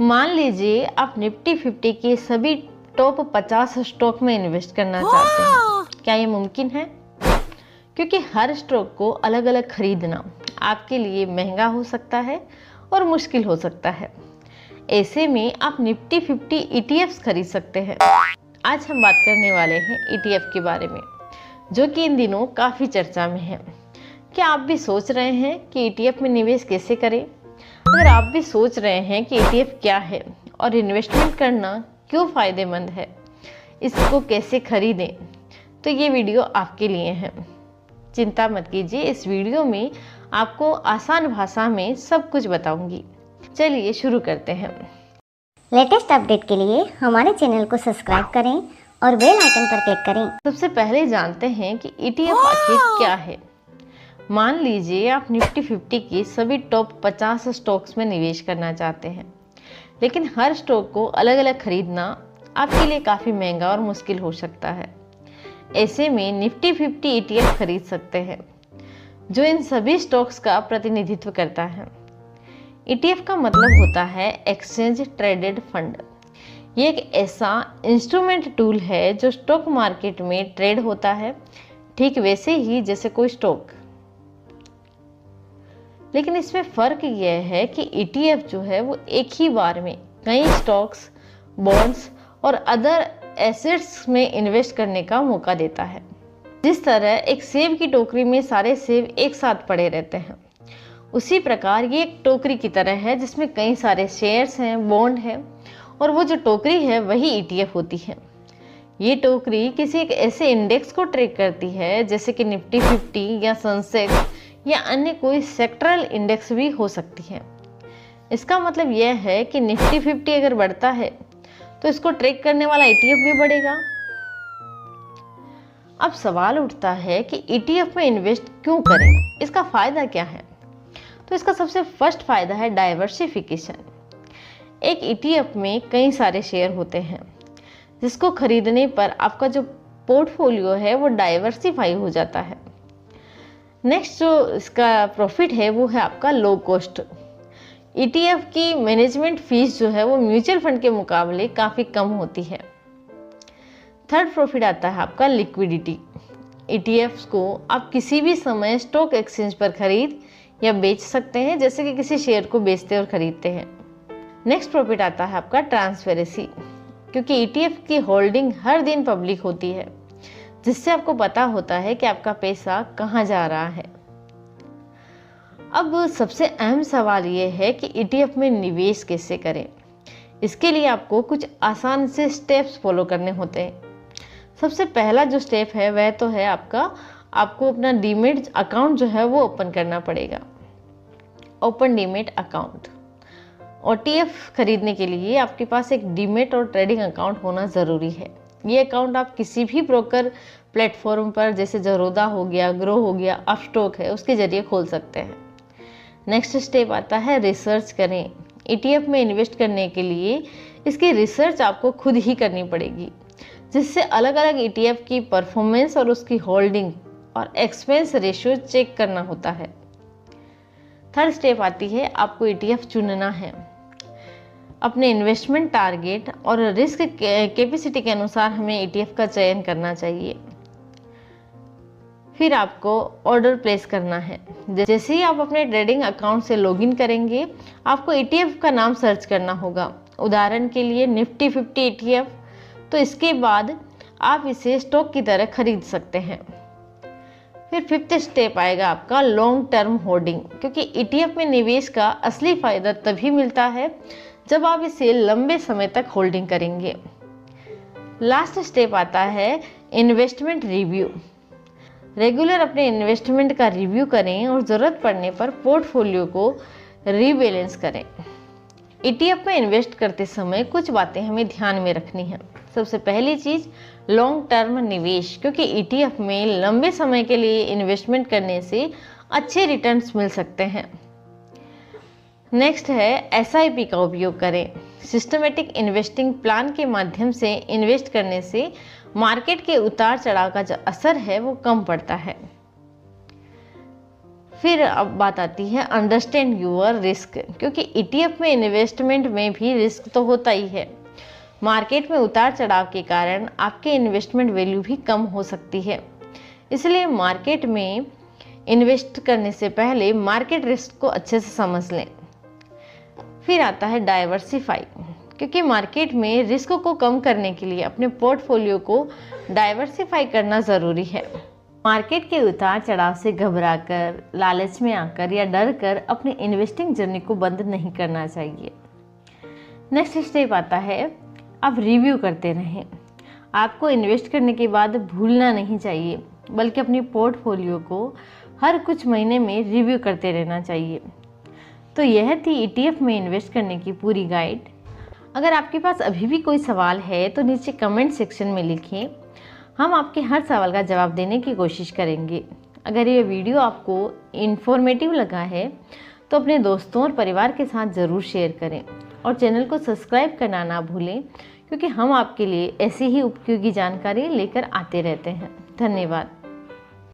मान लीजिए आप निफ्टी 50 के सभी टॉप 50 स्टॉक में इन्वेस्ट करना चाहते हैं। क्या ये मुमकिन है? क्योंकि हर स्टॉक को अलग अलग खरीदना आपके लिए महंगा हो सकता है और मुश्किल हो सकता है। ऐसे में आप निफ्टी 50 ETFs खरीद सकते हैं। आज हम बात करने वाले हैं ETF के बारे में, जो कि इन दिनों काफ़ी चर्चा में है। क्या आप भी सोच रहे हैं कि ETF में निवेश कैसे करें? अगर आप भी सोच रहे हैं कि ETF क्या है और इन्वेस्टमेंट करना क्यों फ़ायदेमंद है, इसको कैसे खरीदें, तो ये वीडियो आपके लिए है। चिंता मत कीजिए, इस वीडियो में आपको आसान भाषा में सब कुछ बताऊंगी। चलिए शुरू करते हैं। लेटेस्ट अपडेट के लिए हमारे चैनल को सब्सक्राइब करें और बेल आइकन पर क्लिक करें। सबसे पहले जानते हैं कि ETF आखिर क्या है। मान लीजिए आप निफ्टी 50 की सभी टॉप 50 स्टॉक्स में निवेश करना चाहते हैं, लेकिन हर स्टॉक को अलग अलग खरीदना आपके लिए काफ़ी महंगा और मुश्किल हो सकता है। ऐसे में निफ्टी 50 ETF खरीद सकते हैं, जो इन सभी स्टॉक्स का प्रतिनिधित्व करता है। ETF का मतलब होता है एक्सचेंज ट्रेडेड फंड। ये एक ऐसा इंस्ट्रूमेंट टूल है जो स्टॉक मार्केट में ट्रेड होता है, ठीक वैसे ही जैसे कोई स्टॉक। लेकिन इसमें फ़र्क यह है कि ETF जो है वो एक ही बार में कई स्टॉक्स, बॉन्ड्स और अदर एसेट्स में इन्वेस्ट करने का मौका देता है। जिस तरह एक सेब की टोकरी में सारे सेब एक साथ पड़े रहते हैं, उसी प्रकार ये एक टोकरी की तरह है जिसमें कई सारे शेयर्स हैं, बॉन्ड है, और वो जो टोकरी है वही ETF होती है। ये टोकरी किसी एक ऐसे इंडेक्स को ट्रैक करती है, जैसे कि निफ्टी 50 या सेंसेक्स या अन्य कोई सेक्टरल इंडेक्स भी हो सकती है। इसका मतलब यह है कि निफ्टी 50 अगर बढ़ता है तो इसको ट्रैक करने वाला ETF भी बढ़ेगा। अब सवाल उठता है कि ETF में इन्वेस्ट क्यों करें, इसका फायदा क्या है? तो इसका सबसे फर्स्ट फायदा है डाइवर्सिफिकेशन। एक ETF में कई सारे शेयर होते हैं, जिसको खरीदने पर आपका जो पोर्टफोलियो है वो डाइवर्सिफाई हो जाता है। नेक्स्ट जो इसका प्रॉफिट है वो है आपका लो कॉस्ट। ETF की मैनेजमेंट फीस जो है वो म्यूचुअल फंड के मुकाबले काफ़ी कम होती है। थर्ड प्रॉफिट आता है आपका लिक्विडिटी। ETFs को आप किसी भी समय स्टॉक एक्सचेंज पर खरीद या बेच सकते हैं, जैसे कि किसी शेयर को बेचते और खरीदते हैं। नेक्स्ट प्रॉफिट आता है आपका ट्रांसपेरेंसी, क्योंकि ETF की होल्डिंग हर दिन पब्लिक होती है, जिससे आपको पता होता है कि आपका पैसा कहाँ जा रहा है। अब सबसे अहम सवाल ये है कि ETF में निवेश कैसे करें। इसके लिए आपको कुछ आसान से स्टेप्स फॉलो करने होते हैं। सबसे पहला जो स्टेप है वह तो है आपको अपना डीमेट अकाउंट जो है वो ओपन करना पड़ेगा। Open demat account. OTF खरीदने के लिए आपके पास एक डीमेट और ट्रेडिंग अकाउंट होना ज़रूरी है। ये अकाउंट आप किसी भी ब्रोकर प्लेटफॉर्म पर, जैसे ज़रोदा हो गया, ग्रो हो गया, अपस्टॉक है, उसके ज़रिए खोल सकते हैं। नेक्स्ट स्टेप आता है रिसर्च करें। ETF में इन्वेस्ट करने के लिए इसकी रिसर्च आपको खुद ही करनी पड़ेगी, जिससे अलग अलग ETF की परफॉर्मेंस और उसकी होल्डिंग और एक्सपेंस रेशियो चेक करना होता है। थर्ड स्टेप आती है आपको ETF चुनना है। अपने इन्वेस्टमेंट टारगेट और रिस्क कैपेसिटी के अनुसार हमें ETF का चयन करना चाहिए। फिर आपको ऑर्डर प्लेस करना है। जैसे ही आप अपने ट्रेडिंग अकाउंट से लॉगिन करेंगे, आपको ETF का नाम सर्च करना होगा। उदाहरण के लिए निफ्टी 50 ETF, तो इसके बाद आप इसे स्टॉक की तरह खरीद सकते हैं। फिर फिफ्थ स्टेप आएगा आपका लॉन्ग टर्म होल्डिंग, क्योंकि ETF में निवेश का असली फायदा तभी मिलता है जब आप इसे लंबे समय तक होल्डिंग करेंगे। लास्ट स्टेप आता है इन्वेस्टमेंट रिव्यू। रेगुलर अपने इन्वेस्टमेंट का रिव्यू करें और ज़रूरत पड़ने पर पोर्टफोलियो को रीबैलेंस करें। ETF में इन्वेस्ट करते समय कुछ बातें हमें ध्यान में रखनी है। सबसे पहली चीज़ लॉन्ग टर्म निवेश, क्योंकि ETF में लंबे समय के लिए इन्वेस्टमेंट करने से अच्छे रिटर्न्स मिल सकते हैं। नेक्स्ट है SIP का उपयोग करें। सिस्टमेटिक इन्वेस्टिंग प्लान के माध्यम से इन्वेस्ट करने से मार्केट के उतार चढ़ाव का जो असर है वो कम पड़ता है। फिर अब बात आती है अंडरस्टैंड यूअर रिस्क, क्योंकि ETF में इन्वेस्टमेंट में भी रिस्क तो होता ही है। मार्केट में उतार चढ़ाव के कारण आपके इन्वेस्टमेंट वैल्यू भी कम हो सकती है, इसलिए मार्केट में इन्वेस्ट करने से पहले मार्केट रिस्क को अच्छे से समझ लें। फिर आता है डाइवर्सिफाई, क्योंकि मार्केट में रिस्क को कम करने के लिए अपने पोर्टफोलियो को डाइवर्सिफाई करना ज़रूरी है। मार्केट के उतार चढ़ाव से घबराकर, लालच में आकर या डर कर अपनी इन्वेस्टिंग जर्नी को बंद नहीं करना चाहिए। नेक्स्ट स्टेप आता है, आप रिव्यू करते रहें। आपको इन्वेस्ट करने के बाद भूलना नहीं चाहिए, बल्कि अपनी पोर्टफोलियो को हर कुछ महीने में रिव्यू करते रहना चाहिए। तो यह थी ETF में इन्वेस्ट करने की पूरी गाइड। अगर आपके पास अभी भी कोई सवाल है तो नीचे कमेंट सेक्शन में लिखें, हम आपके हर सवाल का जवाब देने की कोशिश करेंगे। अगर ये वीडियो आपको इन्फॉर्मेटिव लगा है तो अपने दोस्तों और परिवार के साथ ज़रूर शेयर करें और चैनल को सब्सक्राइब करना ना भूलें, क्योंकि हम आपके लिए ऐसी ही उपयोगी जानकारी लेकर आते रहते हैं। धन्यवाद।